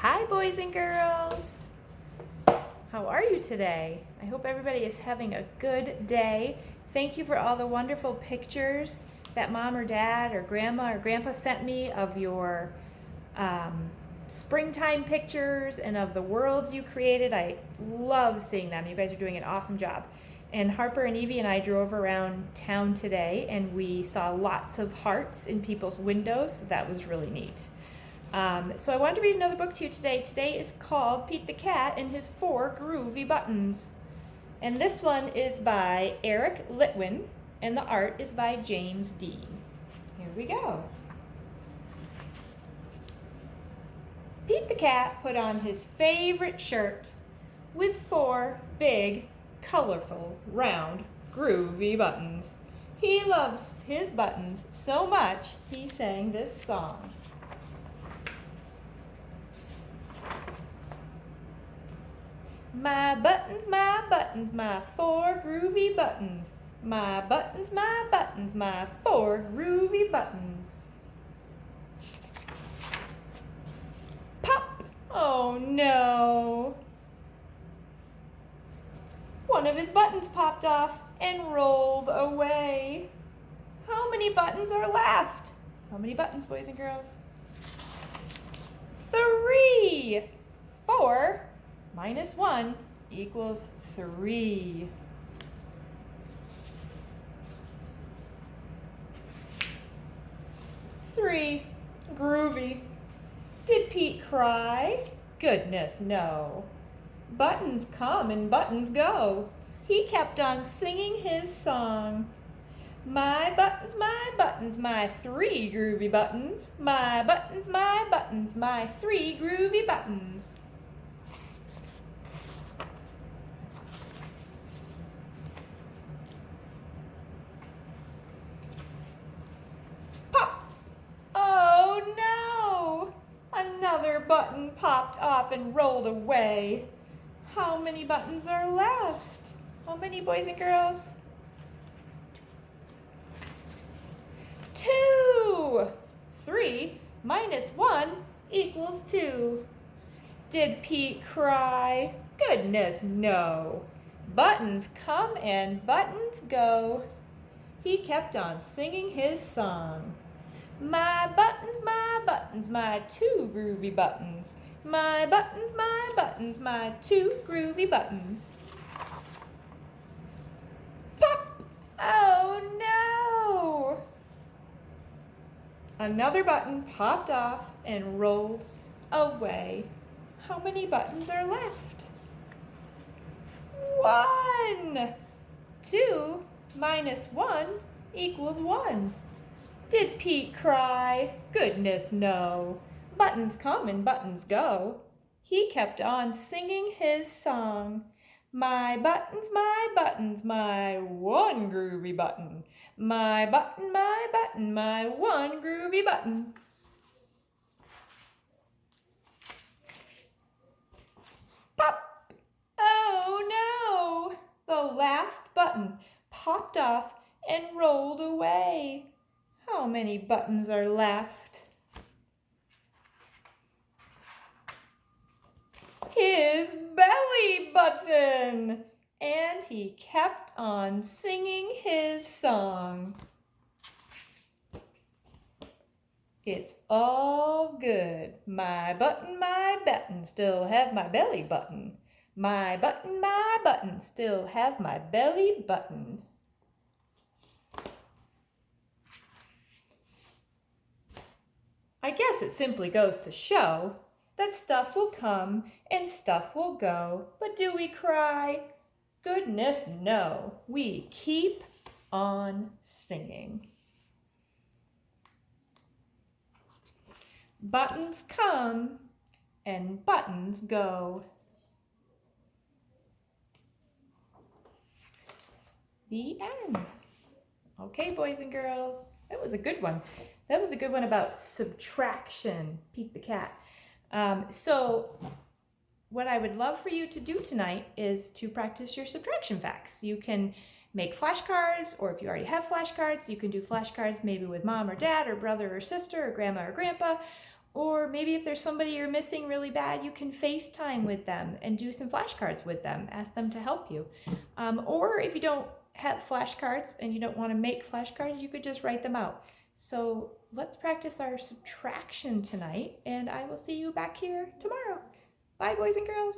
Hi, boys and girls. How are you today? I hope everybody is having a good day. Thank you for all the wonderful pictures that mom or dad or grandma or grandpa sent me of your springtime pictures and of the worlds you created. I love seeing them. You guys are doing an awesome job. And Harper and Evie and I drove around town today and we saw lots of hearts in people's windows. So that was really neat. So I wanted to read another book to you today. Today is called Pete the Cat and His 4 Groovy Buttons. And this one is by Eric Litwin, and the art is by James Dean. Here we go. Pete the Cat put on his favorite shirt with 4 big, colorful, round, groovy buttons. He loves his buttons so much, he sang this song. My buttons, my 4 groovy buttons. My buttons, my 4 groovy buttons. Pop! Oh no! One of his buttons popped off and rolled away. How many buttons are left? How many buttons, boys and girls? 3! 4 minus 1 equals 3. Three. Groovy. Did Pete cry? Goodness, no. Buttons come and buttons go. He kept on singing his song. My 3 groovy buttons. My 3 groovy buttons. Another button popped off and rolled away. How many buttons are left? How many, boys and girls? 2. 3 minus 1 equals 2. Did Pete cry? Goodness, no. Buttons come and buttons go. He kept on singing his song. My 2 groovy buttons. My 2 groovy buttons. Pop! Oh no! Another button popped off and rolled away. How many buttons are left? 1! 2 minus 1 equals 1. Did Pete cry? Goodness, no. Buttons come and buttons go. He kept on singing his song. My 1 groovy button. My 1 groovy button. Pop! Oh no! The last button popped off and rolled away. How many buttons are left? His belly button! And he kept on singing his song. It's all good. My button, still have my belly button. My button, still have my belly button. I guess it simply goes to show that stuff will come and stuff will go. But do we cry? Goodness, no. We keep on singing. Buttons come and buttons go. The end. Okay, boys and girls, that was a good one. That was a good one about subtraction, Pete the Cat. So what I would love for you to do tonight is to practice your subtraction facts. You can make flashcards, or if you already have flashcards, you can do flashcards maybe with mom or dad or brother or sister or grandma or grandpa, Or maybe if there's somebody you're missing really bad, you can FaceTime with them and do some flashcards with them. Ask them to help you. Or if you don't have flashcards and you don't want to make flashcards, you could just write them out. So let's practice our subtraction tonight, and I will see you back here tomorrow. Bye, boys and girls.